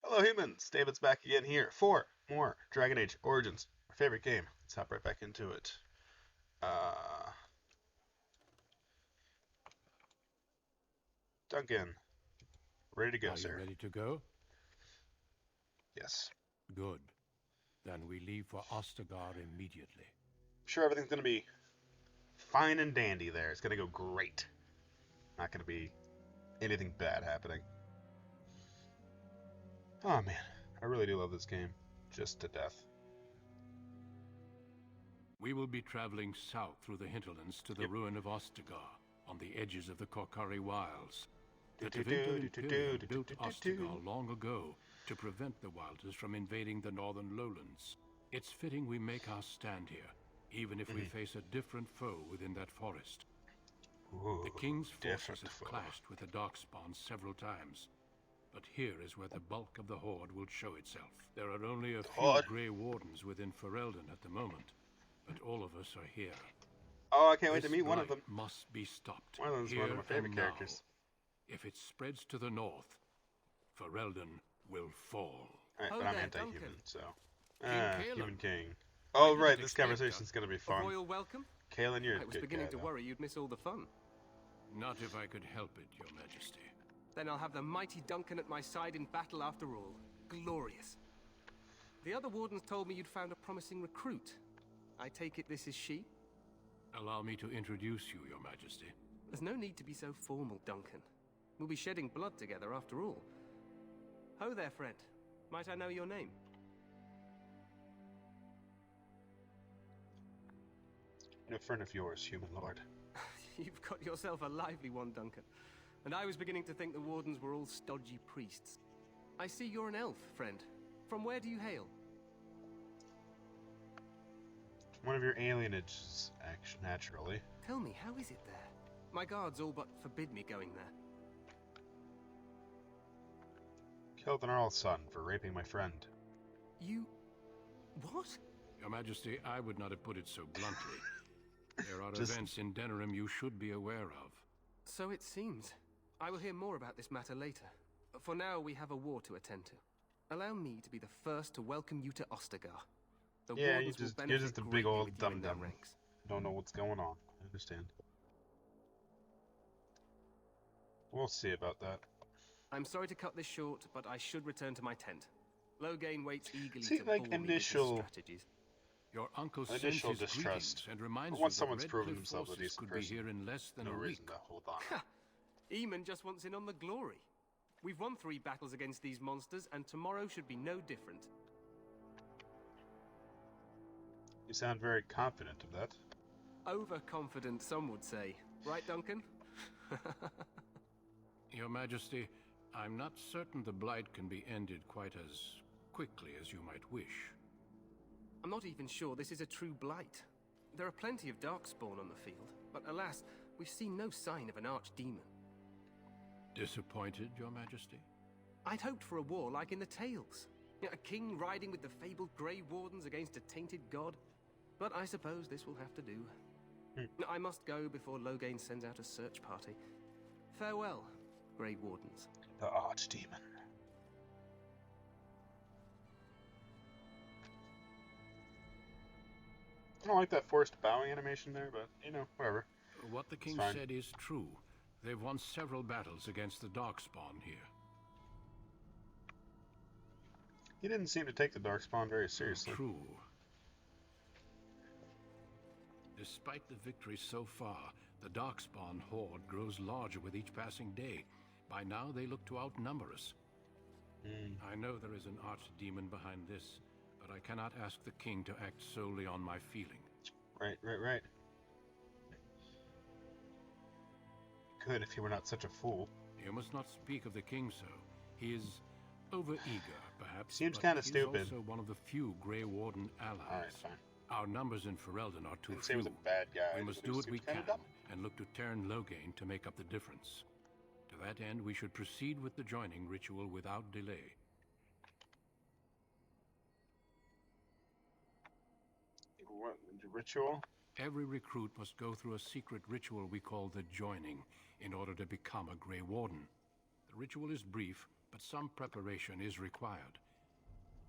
Hello humans, David's back again here for more Dragon Age Origins, my favorite game. Let's hop right back into it. Uh, Duncan, ready to go, Are you sir? ready to go? Yes. Good. Then we leave for Ostagar immediately. I'm sure everything's gonna be fine and dandy there. It's gonna go great. Not gonna be anything bad happening. Oh man, I really do love this game. Just to death. We will be traveling south through the hinterlands to the Yep. ruin of Ostagar, on the edges of the Korcari Wilds. The Do-do-do, Tevinter do-do-do, Imperium built do-do-do-do. Ostagar long ago to prevent the Wilders from invading the northern lowlands. It's fitting we make our stand here, even if we face a different foe within that forest. Ooh, The King's forces different have foe. clashed with the Darkspawn several times, but here is where the bulk of the Horde will show itself. There are only a few Horde? Grey Wardens within Ferelden at the moment, but all of us are here. Oh, I can't wait to This meet one of blight them. must be stopped. One of them's here one of my favorite and characters. now. If it spreads to the north, Ferelden will fall. Alright, Oh but I'm there, anti-human, Duncan. so. Caleb. Human King. I Oh, didn't right, this expect conversation's gonna be A fun. royal welcome? Kalen, you're a I was good beginning guy, to though. worry you'd miss all the fun. Not if I could help it, Your Majesty. Then I'll have the mighty Duncan at my side in battle after all. Glorious. The other wardens told me you'd found a promising recruit. I take it this is she? Allow me to introduce you, Your Majesty. There's no need to be so formal, Duncan. We'll be shedding blood together after all. Ho there, friend. Might I know your name? No friend of yours, human lord. You've got yourself a lively one, Duncan. And I was beginning to think the wardens were all stodgy priests. I see you're an elf, friend. From where do you hail? One of your alienages, actually, naturally. Tell me, how is it there? My guards all but forbid me going there. Killed an Earl's son for raping my friend. You... what? Your Majesty, I would not have put it so bluntly. There are Just- events in Denerim you should be aware of. So it seems. I will hear more about this matter later. For now, we have a war to attend to. Allow me to be the first to welcome you to Ostagar. The Yeah, wardens will you're benefit just a big greatly old with you in their dum-dum. ranks. Don't know what's going on. I understand. We'll see about that. I'm sorry to cut this short, but I should return to my tent. Loghain waits eagerly See, to like, bore me with his initial- strategies. Your uncle sends Initial his distrust. greetings and reminds But once you that someone's Red proven Cliff himself a forces decent could person, be here in less than No a reason week. to hold on. Ha! Eamon just wants in on the glory. We've won 3 battles against these monsters, and tomorrow should be no different. You sound very confident of that. Overconfident, some would say. Right, Duncan? Your Majesty, I'm not certain the Blight can be ended quite as quickly as you might wish. I'm not even sure this is a true blight. There are plenty of Darkspawn on the field, but alas, we've seen no sign of an archdemon. Disappointed, Your Majesty? I'd hoped for a war like in the Tales. A king riding with the fabled Grey Wardens against a tainted god. But I suppose this will have to do. I must go before Loghain sends out a search party. Farewell, Grey Wardens. The Archdemon. I don't like that forced bowing animation there, but, you know, whatever. What the king fine. said is true. They've won several battles against the Darkspawn here. He didn't seem to take the Darkspawn very seriously. True. Despite the victories so far, the Darkspawn horde grows larger with each passing day. By now, they look to outnumber us. I know there is an archdemon behind this, but I cannot ask the king to act solely on my feeling. Right. Good if he were not such a fool. You must not speak of the king so. He is overeager, perhaps. Seems but kinda he's stupid. Also one of the few Grey Warden allies. Alright, fine. Our numbers in Ferelden are too Didn't say he few. was a bad guy. We just must that he do what we seems kinda can dumb. and look to Terran Loghain to make up the difference. To that end, we should proceed with the joining ritual without delay. What, the ritual? Every recruit must go through a secret ritual we call the joining in order to become a Grey Warden. The ritual is brief, but some preparation is required.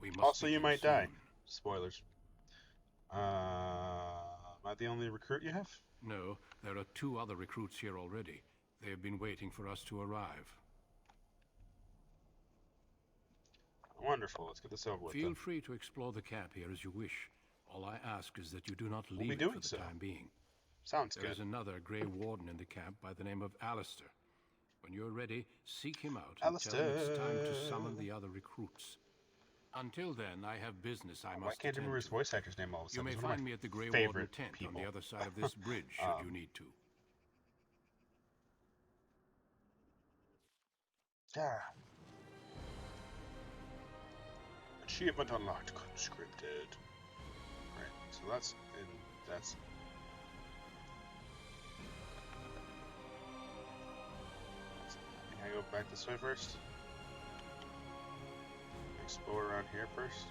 We must Also, you begin might die. soon. Spoilers. Am I the only recruit you have? No, there are 2 other recruits here already. They have been waiting for us to arrive. Wonderful. Let's get this over with. Feel Then. free to explore the camp here as you wish. All I ask is that you do not We'll leave be it doing for the so. time being. Sounds There good. is another Grey Warden in the camp by the name of Alistair. When you're ready, seek him out and tell him it's time to summon the other recruits. Until then, I have business I Why must can't I remember attend his to. voice actor's name all of a You sudden? may He's one of find my me at the Grey Warden favorite tent people. on the other side of this bridge, should you need to. Yeah. Achievement unlocked. Conscripted. Right. So that's Can I go back this way first? Explore around here first.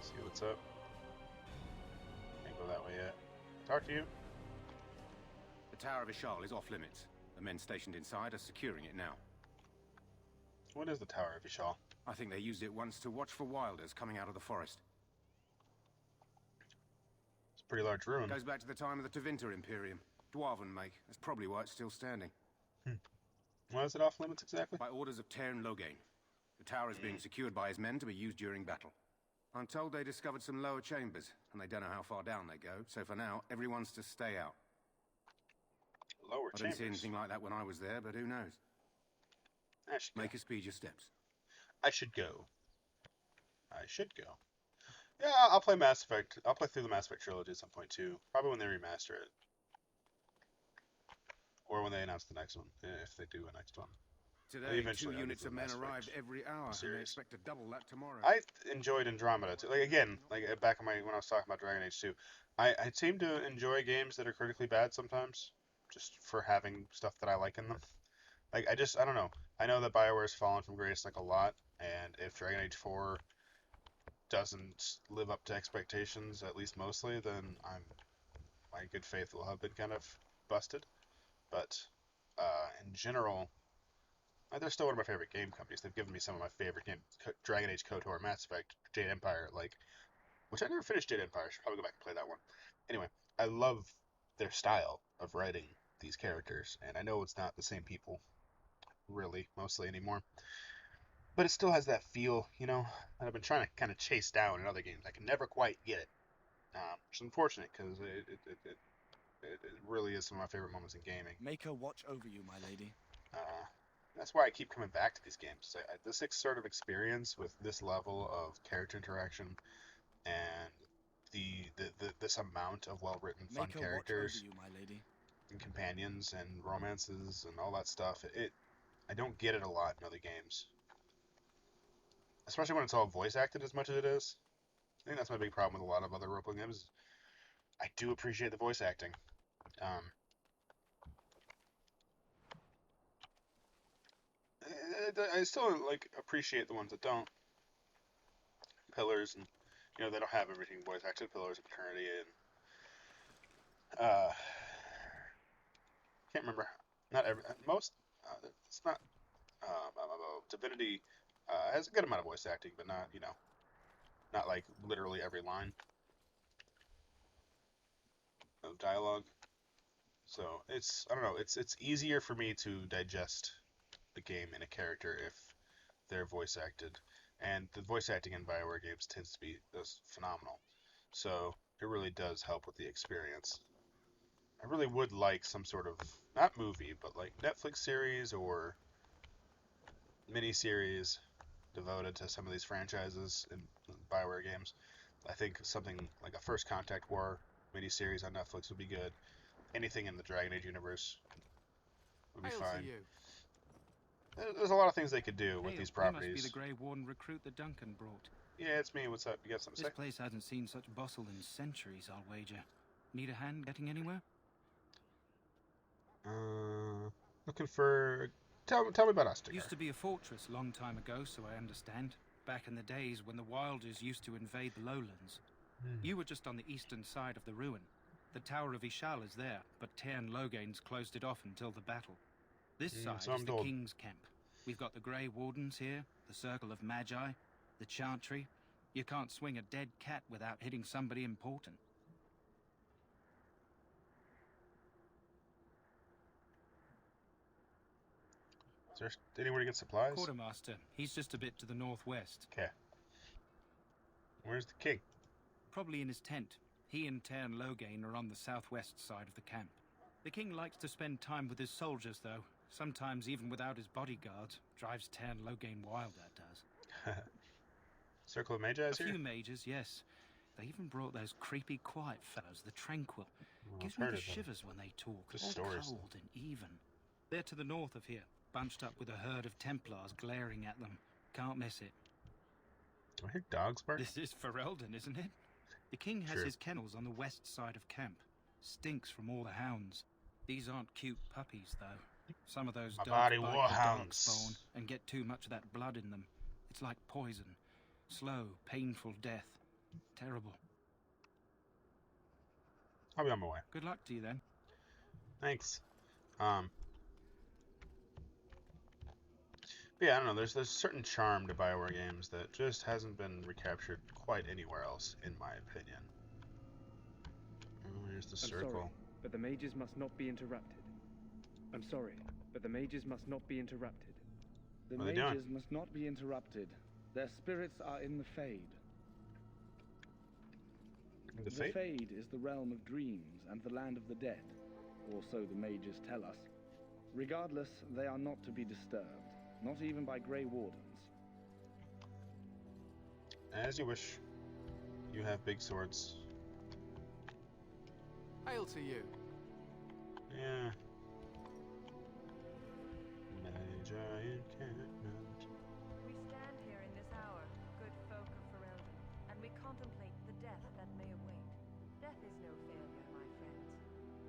See what's up. Can't go that way yet. Talk to you. The Tower of Ishal is off limits. The men stationed inside are securing it now. What is the Tower of Ishal? I think they used it once to watch for wilders coming out of the forest. It's a pretty large ruin. Goes back to the time of the Tevinter Imperium. Dwarven make. That's probably why it's still standing. Why is it off limits exactly? By orders of Tairn Loghain. The tower is being secured by his men to be used during battle. I'm told they discovered some lower chambers, and they don't know how far down they go, so for now, everyone's to stay out. Lower I didn't chambers. see anything like that when I was there, but who knows? I should go. Make us speed your steps. I should go. I should go. Yeah, I'll play Mass Effect. I'll play through the Mass Effect trilogy at some point too. Probably when they remaster it. Or when they announce the next one, if they do a next one. Today, Eventually 2 I'll units get to of the men Mass Effect arrived every hour, and they series. expect to double that tomorrow. I enjoyed Andromeda too. Like again, like back in when I was talking about Dragon Age 2, I seem to enjoy games that are critically bad sometimes, just for having stuff that I like in them. Like I don't know. I know that BioWare's fallen from grace like a lot, and if Dragon Age 4 doesn't live up to expectations, at least mostly, then my good faith will have been kind of busted. But in general, they're still one of my favorite game companies. They've given me some of my favorite games: Dragon Age, KOTOR, Mass Effect, Jade Empire, which I never finished Jade Empire. I should probably go back and play that one. Anyway, I love their style of writing these characters, and I know it's not the same people, really, mostly anymore. But it still has that feel, that I've been trying to kind of chase down in other games. I can never quite get it, which is unfortunate because it really is some of my favorite moments in gaming. Make her watch over you, my lady. That's why I keep coming back to these games. This sort of experience with this level of character interaction and this amount of well-written, fun Make her characters watch over you, my lady. and companions and romances and all that stuff. I don't get it a lot in other games, especially when it's all voice acted as much as it is. I think that's my big problem with a lot of other role-playing games. I do appreciate the voice acting. I still appreciate the ones that don't. Pillars and they don't have everything voice acted. Pillars of Eternity and can't remember. Not every most. It's not. Divinity has a good amount of voice acting, but not not like literally every line of dialogue. So I don't know. It's easier for me to digest the game and a character if they're voice acted, and the voice acting in BioWare games tends to be phenomenal. So it really does help with the experience. I really would like some sort of not movie, but like Netflix series or mini-series devoted to some of these franchises in BioWare games. I think something like a First Contact War mini-series on Netflix would be good. Anything in the Dragon Age universe would be fine. There's a lot of things they could do with these properties. You must be the Grey Warden recruit that Duncan brought. Yeah, it's me. What's up? You got something to This say? place hasn't seen such bustle in centuries, I'll wager. Need a hand getting anywhere? Looking for... Tell me about Ostagar. Used to be a fortress a long time ago, so I understand. Back in the days when the Wilders used to invade the lowlands. You were just on the eastern side of the ruin. The Tower of Ishal is there, but Tairn Loghain's closed it off until the battle. This side so is I'm the told. King's camp. We've got the Grey Wardens here, the Circle of Magi, the Chantry. You can't swing a dead cat without hitting somebody important. Is there anywhere to get supplies? Quartermaster, he's just a bit to the northwest. Okay. Where's the king? Probably in his tent. He and Tairn Loghain are on the southwest side of the camp. The king likes to spend time with his soldiers, though. Sometimes even without his bodyguard. Drives Tairn Loghain wild, that does. Circle of Magi is A here? few mages, yes. They even brought those creepy, quiet fellows, the Tranquil. Gives I've me heard the of them. shivers when they talk. Just All stories, cold and even. They're to the north of here, bunched up with a herd of Templars glaring at them. Can't miss it. Do I hear dogs bark? This is Ferelden, isn't it? The king has Sure. his kennels on the west side of camp. Stinks from all the hounds. These aren't cute puppies, though. Some of those My dogs body bite war the hounds. darkspawn and get too much of that blood in them. It's like poison. Slow, painful death. Terrible. I'll be on my way. Good luck to you, then. Thanks. But yeah, I don't know. There's a certain charm to Bioware games that just hasn't been recaptured quite anywhere else, in my opinion. Oh, here's the circle. Sorry, but the mages must not be interrupted. I'm sorry, but the mages must not be interrupted. The What are they doing? mages must not be interrupted. Their spirits are in the Fade. The fate? Fade is the realm of dreams and the land of the dead, or so the mages tell us. Regardless, they are not to be disturbed, not even by Grey Wardens. As you wish. You have big swords. Hail to you. Yeah. Magi encampment. We stand here in this hour, good folk of Ferelden, and we contemplate the death that may await. Death is no failure, my friends.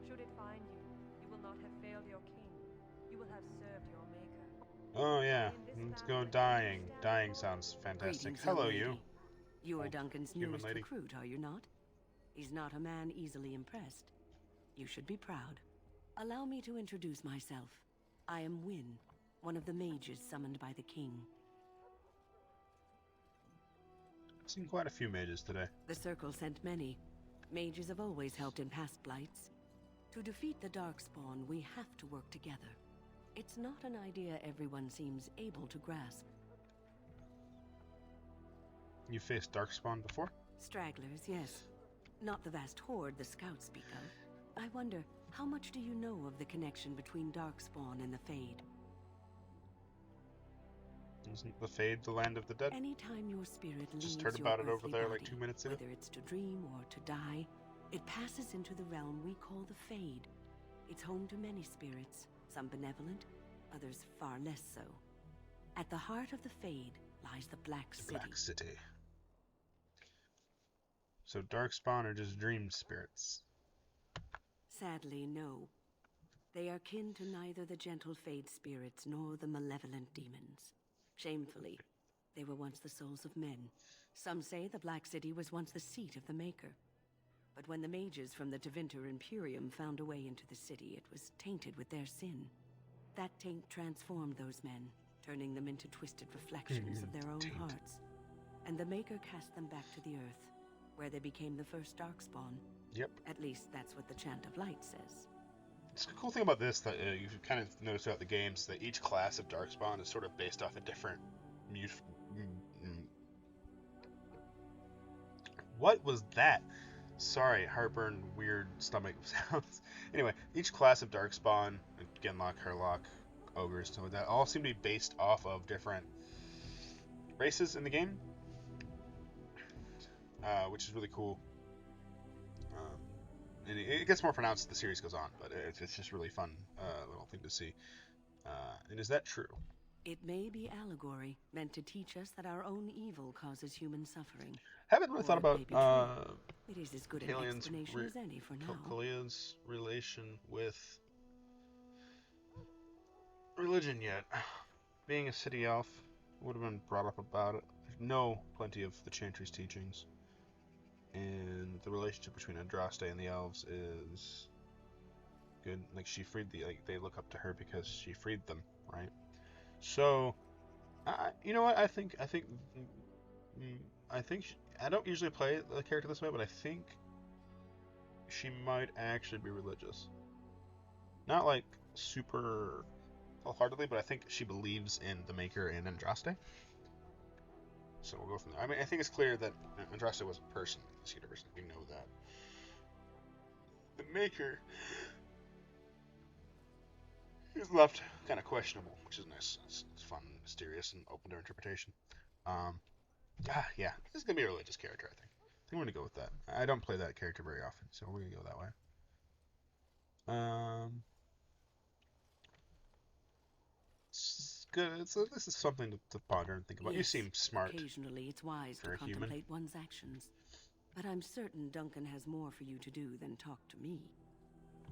Should it find you, you will not have failed your king. You will have served your maker. Oh yeah, let's go dying. Dying sounds fantastic. Greetings, Hello, young you. lady. You are Oh, Duncan's human newest lady. recruit, are you not? He's not a man easily impressed. You should be proud. Allow me to introduce myself. I am Wynne, one of the mages summoned by the king. I've seen quite a few mages today. The Circle sent many. Mages have always helped in past blights. To defeat the Darkspawn, we have to work together. It's not an idea everyone seems able to grasp. You faced Darkspawn before? Stragglers, yes. Not the vast horde the scouts speak of. I wonder, how much do you know of the connection between Darkspawn and the Fade? Isn't the Fade the land of the dead? Anytime your spirit leaves Just heard your about it over earthly there like body, 2 minutes ago. whether it's to dream or to die, it passes into the realm we call the Fade. It's home to many spirits, some benevolent, others far less so. At the heart of the Fade lies the Black City. Black City. So Darkspawn are just dream spirits. Sadly, no. They are kin to neither the gentle Fade spirits nor the malevolent demons. Shamefully, they were once the souls of men. Some say the Black City was once the seat of the Maker. But when the mages from the Tevinter Imperium found a way into the city, it was tainted with their sin. That taint transformed those men, turning them into twisted reflections of their own Taint. hearts. And the Maker cast them back to the Earth, where they became the first Darkspawn. Yep. At least that's what the Chant of Light says. It's a cool thing about this that you've kind of noticed throughout the games that each class of Darkspawn is sort of based off a different What was that? Sorry, heartburn, weird stomach sounds. Anyway, each class of Darkspawn, Genlock, Herlock, Ogres, stuff like that, all seem to be based off of different races in the game, which is really cool. And it gets more pronounced as the series goes on, but it's just really fun little thing to see. And is that true? It may be allegory, meant to teach us that our own evil causes human suffering. Haven't really Or thought it may about be true. It is as good an Kalian's explanation as any for now. Kalian's relation with religion yet. Being a city elf, would have been brought up about it. I know plenty of the Chantry's teachings. And the relationship between Andraste and the elves is good. Like, she freed they look up to her because she freed them, right? So, you know what? I don't usually play the character this way, but I think she might actually be religious. Not like super wholeheartedly, but I think she believes in the Maker and Andraste. So we'll go from there. I mean, I think it's clear that Andraste was a person in this universe. We know that. The Maker is left kind of questionable, which is nice. It's fun, mysterious, and open to interpretation. Yeah, this is gonna be a religious character. I think I'm gonna go with that. I don't play that character very often, so we're gonna go that way. It's good. This is something to ponder and think about. Yes, You seem smart. Occasionally, it's wise for to a human. contemplate one's actions. But I'm certain Duncan has more for you to do than talk to me.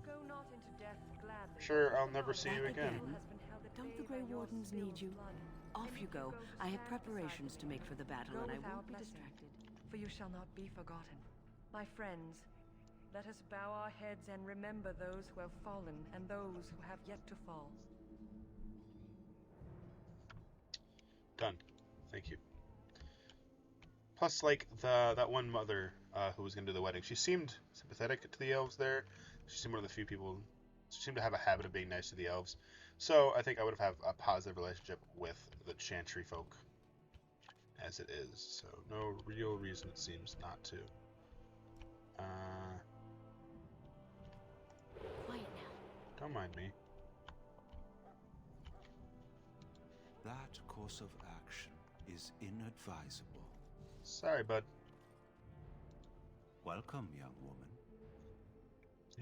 Go not into death gladly. Sure, I'll never see you Back again. Don't the Grey Wardens need you? Off you go. I have preparations to make for the battle, Go and I with our won't be blessing, distracted. for you shall not be forgotten. My friends, let us bow our heads and remember those who have fallen and those who have yet to fall. Done. Thank you. Plus, like, that one mother who was going to do the wedding, she seemed sympathetic to the elves there. She seemed one of the few people. She seemed to have a habit of being nice to the elves. So I think I would have a positive relationship with the Chantry folk as it is. So no real reason, it seems, not to. Quiet now. Don't mind me. That course of action is inadvisable. Sorry, bud. Welcome, young woman.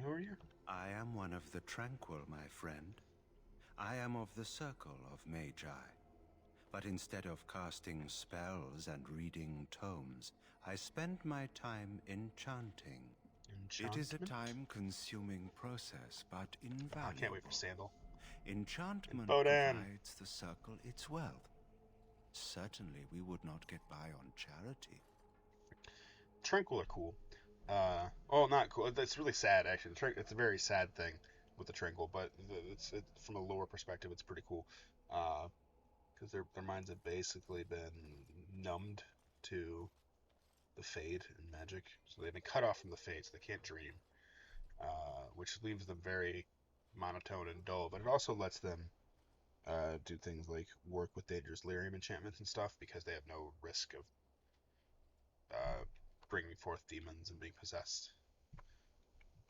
Who are you? I am one of the Tranquil, my friend. I am of the Circle of Magi. But instead of casting spells and reading tomes, I spend my time enchanting. It is a time-consuming process, but invaluable. I can't wait for Sandal. Enchantment Bodan. provides the Circle its wealth. Certainly we would not get by on charity. Tranquil are cool. Oh, not cool. It's really sad, actually. It's a very sad thing with the Tranquil, but from a lore perspective, it's pretty cool. Because their minds have basically been numbed to the Fade and magic. So they've been cut off from the Fade, so they can't dream. Which leaves them very monotone and dull, but it also lets them do things like work with dangerous lyrium enchantments and stuff, because they have no risk of bringing forth demons and being possessed.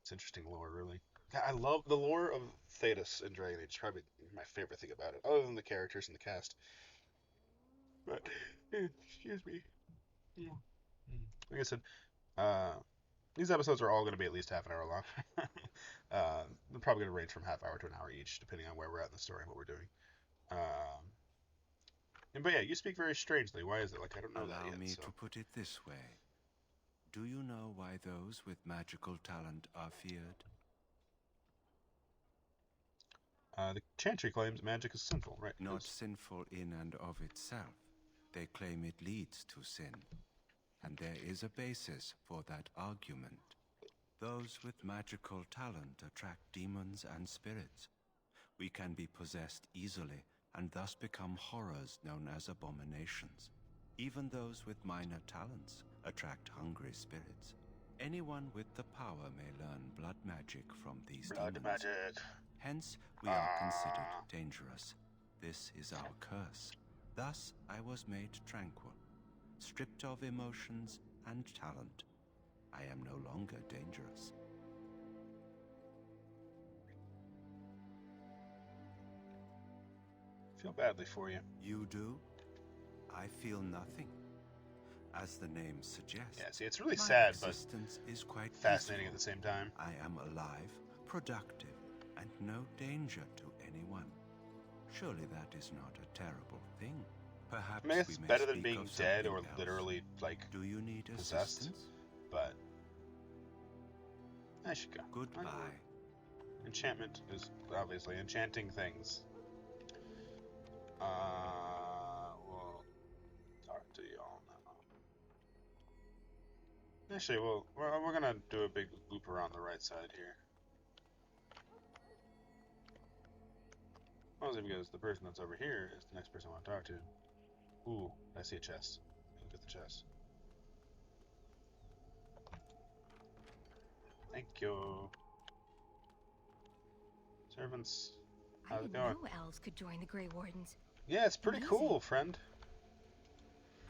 It's interesting lore, really. I love the lore of Thedas in Dragon Age. It's probably my favorite thing about it, other than the characters and the cast. But, excuse me. Like I said, these episodes are all going to be at least half an hour long. They're probably going to range from half hour to an hour each, depending on where we're at in the story and what we're doing. But yeah, you speak very strangely. Why is it? Like, I don't know that yet. Allow me to put it this way. Do you know why those with magical talent are feared? The Chantry claims magic is sinful, right? Not sinful in and of itself. They claim it leads to sin. And there is a basis for that argument. Those with magical talent attract demons and spirits. We can be possessed easily and thus become horrors known as abominations. Even those with minor talents attract hungry spirits. Anyone with the power may learn blood magic from these demons. Magic. Hence, we are considered dangerous. This is our curse. Thus, I was made tranquil, stripped of emotions and talent. I am no longer dangerous. Feel badly for you. You do? I feel nothing. As the name suggests. Yeah, see, it's really sad, but is quite fascinating peaceful. at the same time. I am alive, productive, and no danger to anyone. Surely that is not a terrible thing. Perhaps I mean, it's we may better than speak being of dead or something else. literally, like, Do you need possessed. assistance? But I should go. Goodbye. Enchantment is obviously enchanting things. We'll talk to y'all now. Actually, we're gonna do a big loop around the right side here. Mostly because the person that's over here is the next person I want to talk to. Ooh, I see a chest. Look at the chest. Thank you. Servants, how's it going? know elves could join the Grey Wardens. Yeah, it's pretty cool, friend.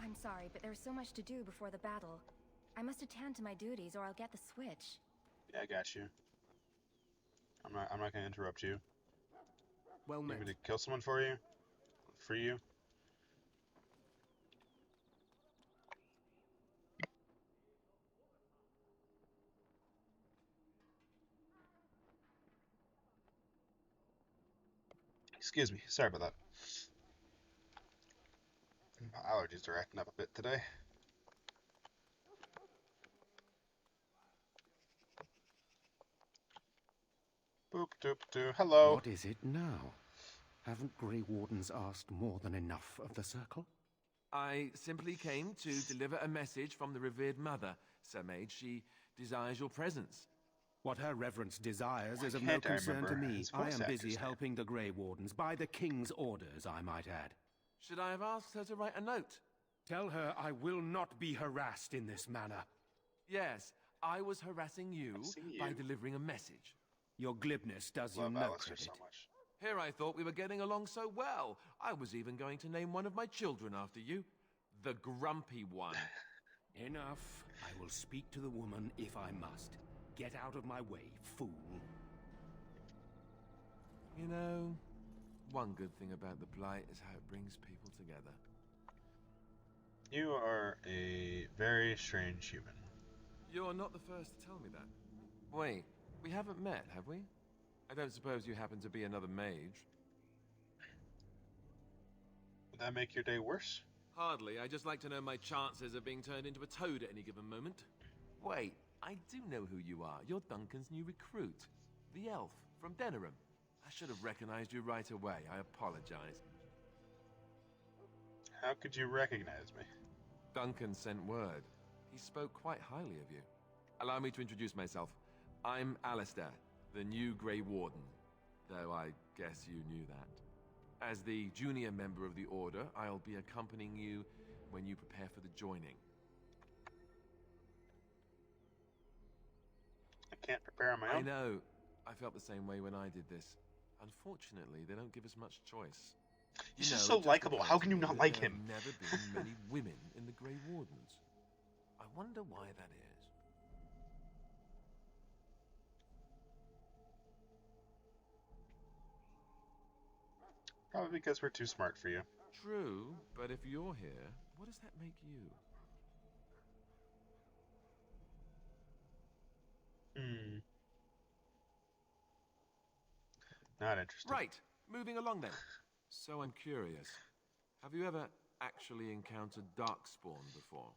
I'm sorry, but there's so much to do before the battle. I must attend to my duties or I'll get the switch. Yeah, I got you. I'm not gonna interrupt you. Well met. You want me to kill someone for you? Free you? Excuse me, sorry about that. My allergies are acting up a bit today. Boop doop doo. Hello. What is it now? Haven't Grey Wardens asked more than enough of the Circle? I simply came to deliver a message from the revered mother, Sir Mage. She desires your presence. What her reverence desires is of no concern to me. I am busy helping the Grey Wardens, by the King's orders, I might add. Should I have asked her to write a note? Tell her I will not be harassed in this manner. Yes, I was harassing you by delivering a message. Your glibness does you no credit. So much. Here I thought we were getting along so well. I was even going to name one of my children after you. The Grumpy One. Enough. I will speak to the woman if I must. Get out of my way, fool. You know, one good thing about the Blight is how it brings people together. You are a very strange human. You're not the first to tell me that. Wait, we haven't met, have we? I don't suppose you happen to be another mage. Would that make your day worse? Hardly. I just like to know my chances of being turned into a toad at any given moment. Wait, I do know who you are. You're Duncan's new recruit. The elf from Denerim. I should have recognized you right away. I apologize. How could you recognize me? Duncan sent word. He spoke quite highly of you. Allow me to introduce myself. I'm Alistair, the new Grey Warden. Though I guess you knew that. As the junior member of the Order, I'll be accompanying you when you prepare for the joining. I can't prepare on my own. I know. I felt the same way when I did this. Unfortunately, they don't give us much choice. He's just so likable. How can you not like him? There have never been many women in the Grey Wardens. I wonder why that is. Probably because we're too smart for you. True, but if you're here, what does that make you? Not interested. Right, moving along then. So I'm curious. Have you ever actually encountered Darkspawn before?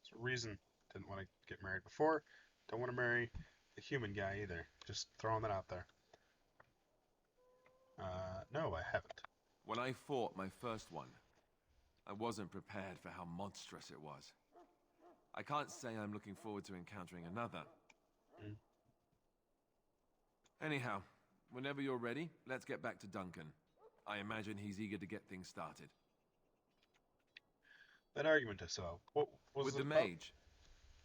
There's a reason. Didn't want to get married before. Don't want to marry a human guy either. Just throwing that out there. No, I haven't. When I fought my first one, I wasn't prepared for how monstrous it was. I can't say I'm looking forward to encountering another. Anyhow, whenever you're ready, let's get back to Duncan. I imagine he's eager to get things started. That argument I saw. What was With it the about? mage.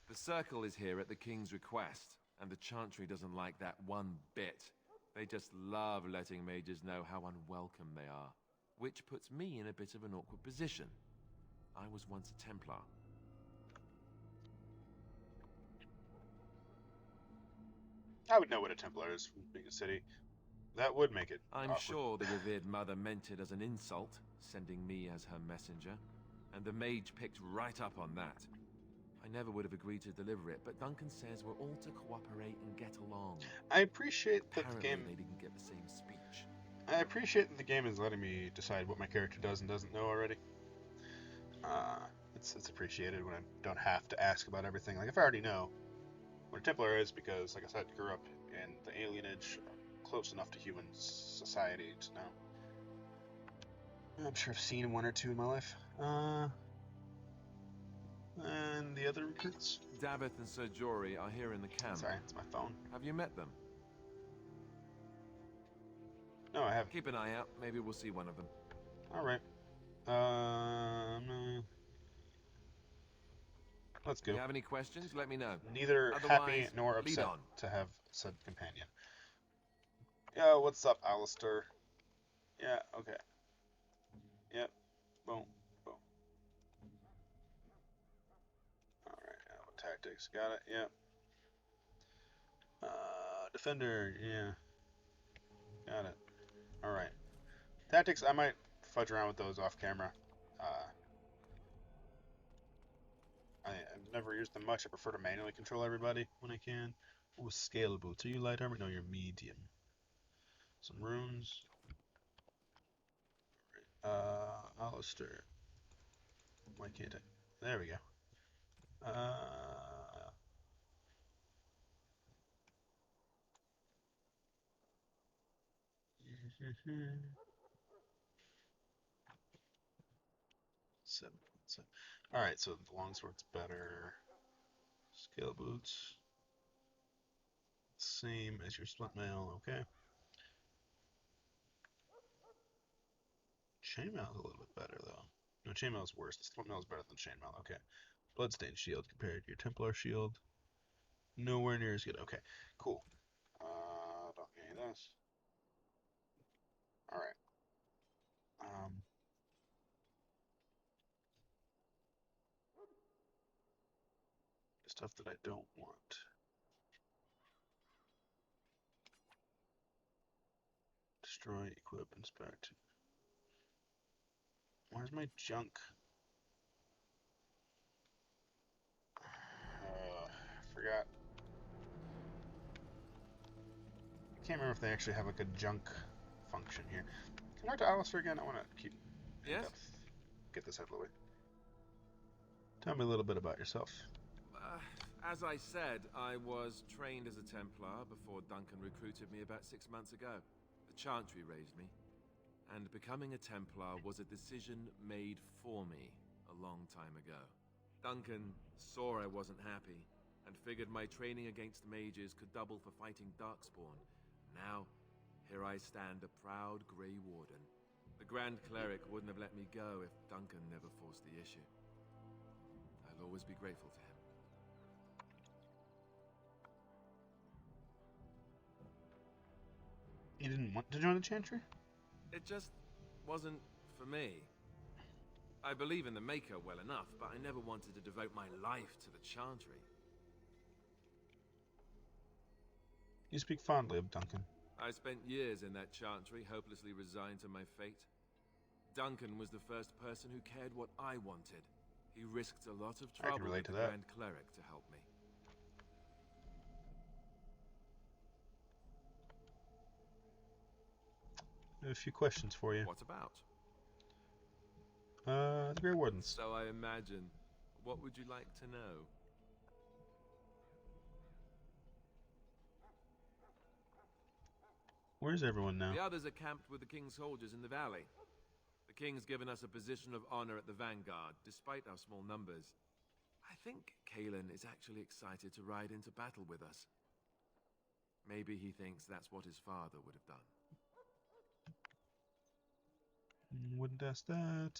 The Circle is here at the King's request, and the Chantry doesn't like that one bit. They just love letting mages know how unwelcome they are, which puts me in a bit of an awkward position. I was once a Templar. I would know what a Templar is from being a city. That would make it I'm awkward. sure the revered mother meant it as an insult, sending me as her messenger, and the mage picked right up on that. I never would have agreed to deliver it, but Duncan says we're all to cooperate and get along. I appreciate that Apparently the game. they didn't get the same speech. I appreciate that the game is letting me decide what my character does and doesn't know already. It's appreciated when I don't have to ask about everything. Like if I already know what a Templar is, because like I said, grew up in the alienage, close enough to human society to know. I'm sure I've seen one or two in my life. And the other recruits. Davith and Sir Jory are here in the camp. Sorry, it's my phone. Have you met them? No, I haven't. Keep an eye out. Maybe we'll see one of them. All right. Let's go. If you have any questions, let me know. Neither Otherwise, happy nor lead upset on. to have said companion. Yo, what's up, Alistair? Yeah, okay. Yep. Boom. Boom. Alright, tactics. Got it. Yep. Defender. Yeah. Got it. Alright. Tactics, I might fudge around with those off camera. I've never used them much. I prefer to manually control everybody when I can. Ooh, scale boots. Are you light armor? No, you're medium. Some runes. Alistair. Why can't I? There we go. Seven. Alright, so the longsword's better. Scale boots. Same as your split mail, okay. Chainmail's a little bit better, though. No, chainmail's worse. The split mail is better than chainmail, okay. Bloodstained shield compared to your Templar shield. Nowhere near as good. Okay, cool. Don't get any of this. Alright. Stuff that I don't want. Destroy, equip, inspect. Where's my junk? Forgot. I can't remember if they actually have like a junk function here. Can I talk to Alistair again? I want to keep. Yes. Get this out of the way. Tell me a little bit about yourself. As I said, I was trained as a Templar before Duncan recruited me about 6 months ago. The Chantry raised me, and becoming a Templar was a decision made for me a long time ago. Duncan saw I wasn't happy, and figured my training against mages could double for fighting Darkspawn. Now, here I stand, a proud Grey Warden. The Grand Cleric wouldn't have let me go if Duncan never forced the issue. I'll always be grateful to him. You didn't want to join the Chantry? It just wasn't for me. I believe in the Maker well enough, but I never wanted to devote my life to the Chantry. You speak fondly of Duncan. I spent years in that Chantry, hopelessly resigned to my fate. Duncan was the first person who cared what I wanted. He risked a lot of trouble with the Grand Cleric to help me. I have a few questions for you. What about? The Grey Wardens. So I imagine. What would you like to know? Where's everyone now? The others are camped with the King's soldiers in the valley. The King's given us a position of honor at the vanguard, despite our small numbers. I think Cailan is actually excited to ride into battle with us. Maybe he thinks that's what his father would have done. Wouldn't ask that.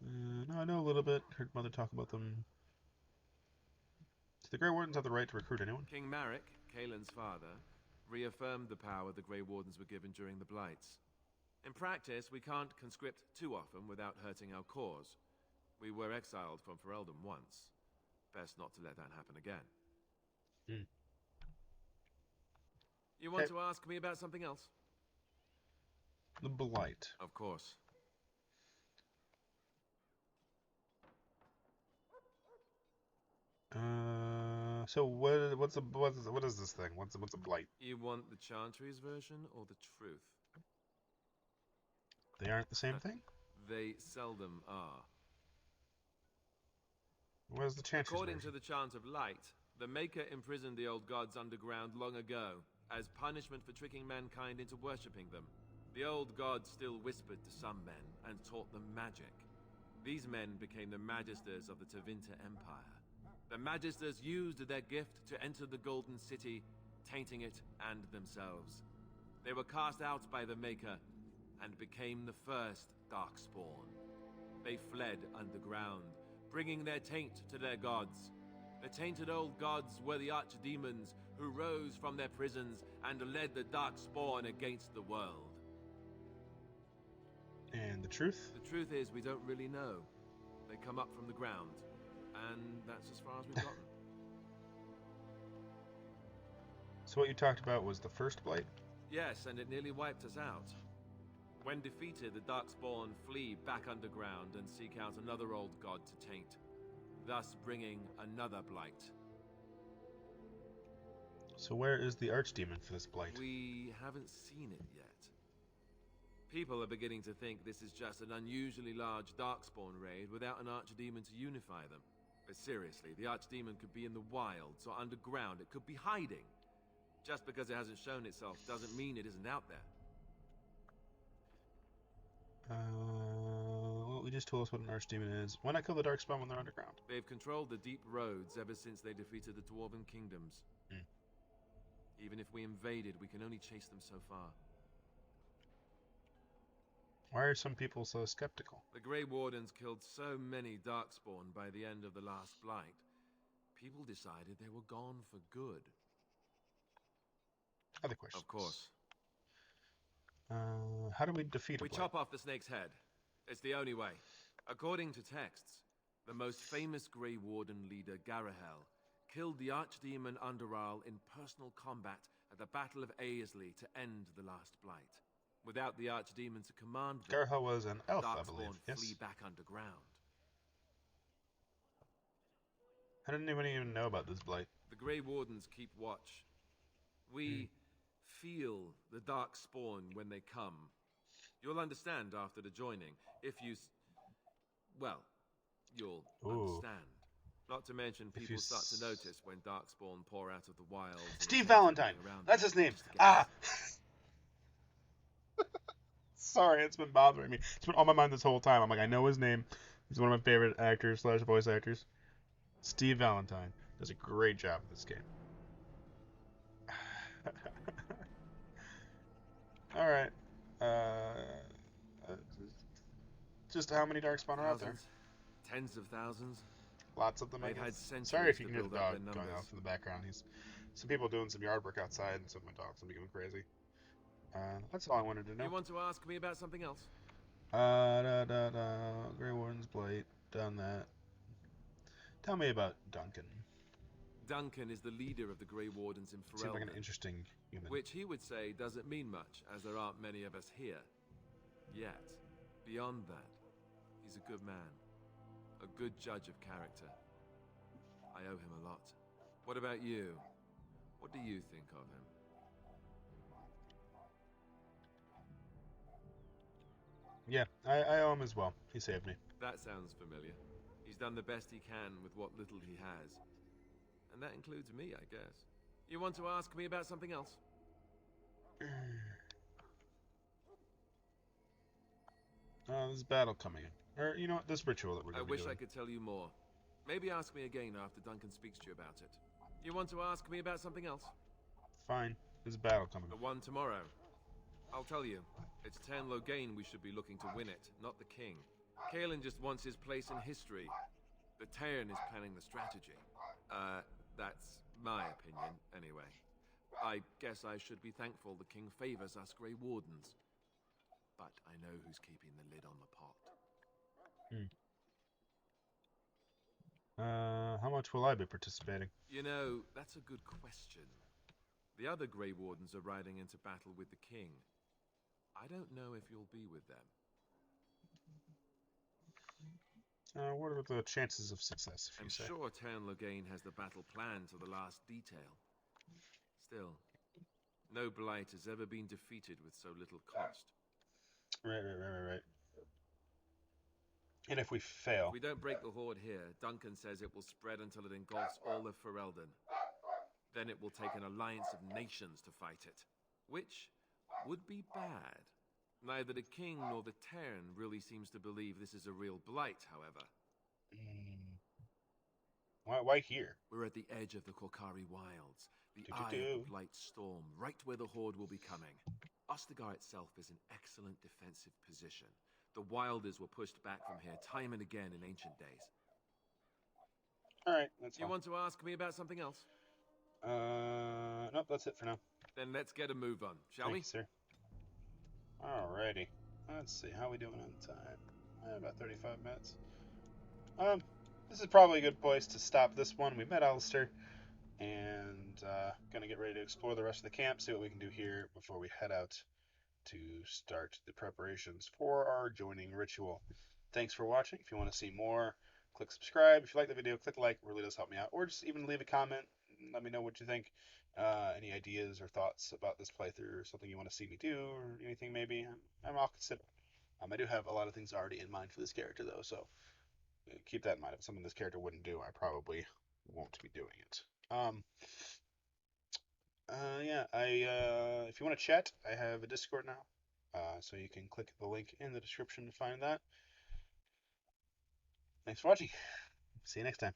No, I know a little bit. Heard Mother talk about them. Do the Grey Wardens have the right to recruit anyone? King Maric, Cailan's father, reaffirmed the power the Grey Wardens were given during the Blights. In practice, we can't conscript too often without hurting our cause. We were exiled from Ferelden once. Best not to let that happen again. You want to ask me about something else? The Blight. Of course. So what is this thing? What's a Blight? You want the Chantry's version or the truth? They aren't the same thing? They seldom are. What is the Chantry's According version? to the Chant of Light, the Maker imprisoned the old gods underground long ago, as punishment for tricking mankind into worshipping them. The old gods still whispered to some men and taught them magic. These men became the Magisters of the Tevinter Empire. The Magisters used their gift to enter the Golden City, tainting it and themselves. They were cast out by the Maker and became the first Darkspawn. They fled underground, bringing their taint to their gods. The tainted old gods were the archdemons who rose from their prisons and led the Darkspawn against the world. And the truth? The truth is, we don't really know. They come up from the ground, and that's as far as we've gotten. So what you talked about was the first Blight? Yes, and it nearly wiped us out. When defeated, the Darkspawn flee back underground and seek out another old god to taint, thus bringing another Blight. So where is the Archdemon for this Blight? We haven't seen it yet. People are beginning to think this is just an unusually large Darkspawn raid without an Archdemon to unify them. But seriously, the Archdemon could be in the wilds or underground. It could be hiding. Just because it hasn't shown itself doesn't mean it isn't out there. Well, we just told us what an Archdemon is. Why not kill the Darkspawn when they're underground? They've controlled the deep roads ever since they defeated the Dwarven kingdoms. Even if we invaded, we can only chase them so far. Why are some people so skeptical? The Grey Wardens killed so many Darkspawn by the end of the last Blight. People decided they were gone for good. Other questions? Of course. How do we defeat a We Blight? chop off the snake's head. It's the only way. According to texts, the most famous Grey Warden leader, Garahel, killed the Archdemon Underal in personal combat at the Battle of Aesley to end the last Blight. Without the Archdemon to command them, Garahel was an elf, I believe. Darkspawn Yes. flee back underground. How did anyone even know about this Blight? The Grey Wardens keep watch. We feel the Darkspawn when they come. You'll understand after the joining. If you... well, you'll understand. Not to mention, people start to notice when Darkspawn pour out of the wilds. Steve Valentine! That's his name! Ah! Sorry, it's been bothering me. It's been on my mind this whole time. I'm like, I know his name. He's one of my favorite actors / voice actors. Steve Valentine does a great job with this game. Alright. Just how many Darkspawn are out there? Tens of thousands. Lots of them, I They've had guess. centuries Sorry if you to can hear the build up dog their going numbers. off in the background. Some people doing some yard work outside, and some of my dogs will be going crazy. That's all I wanted to know. You want to ask me about something else? Grey Warden's Blight. Done that. Tell me about Duncan. Duncan is the leader of the Grey Wardens in Seems like an Ferelden, interesting human. which he would say doesn't mean much, as there aren't many of us here. Yet, beyond that, he's a good man. A good judge of character. I owe him a lot. What about you? What do you think of him? Yeah, I owe him as well. He saved me. That sounds familiar. He's done the best he can with what little he has. And that includes me, I guess. You want to ask me about something else? This battle coming in. Or, you know what, this ritual that we're I going to be wish doing. I could tell you more. Maybe ask me again after Duncan speaks to you about it. You want to ask me about something else? Fine. There's a battle coming. The one tomorrow. I'll tell you. It's Tern Loghain we should be looking to win it, not the king. Kaelin just wants his place in history. The Tern is planning the strategy. That's my opinion, anyway. I guess I should be thankful the king favors us Grey Wardens. But I know who's keeping the lid on the pot. How much will I be participating? You know, that's a good question. The other Grey Wardens are riding into battle with the king. I don't know if you'll be with them. What are the chances of success, if I'm you say? sure Tern Loghain has the battle planned to the last detail. Still, no Blight has ever been defeated with so little cost. Right. And if we fail... If we don't break the horde here, Duncan says it will spread until it engulfs all of Ferelden. Then it will take an alliance of nations to fight it, which would be bad. Neither the king nor the Tern really seems to believe this is a real Blight, however. Why here? We're at the edge of the Korcari Wilds, the eye of the Blight storm, right where the horde will be coming. Ostagar itself is an excellent defensive position. The Wilders were pushed back from here time and again in ancient days. Alright, that's fine. You want to ask me about something else? Nope, that's it for now. Then let's get a move on, shall we? Thanks, sir. Alrighty. Let's see, how are we doing on time? About 35 minutes. This is probably a good place to stop this one. We met Alistair, and gonna get ready to explore the rest of the camp, see what we can do here before we head out to start the preparations for our joining ritual. Thanks for watching. If you want to see more, click subscribe. If you like the video, click like. It really does help me out. Or just even leave a comment. Let me know what you think. Any ideas or thoughts about this playthrough, or something you want to see me do, or anything maybe. I'll consider. I do have a lot of things already in mind for this character, though, so keep that in mind. If something this character wouldn't do, I probably won't be doing it. If you want to chat, I have a Discord now, so you can click the link in the description to find that. Thanks for watching. See you next time.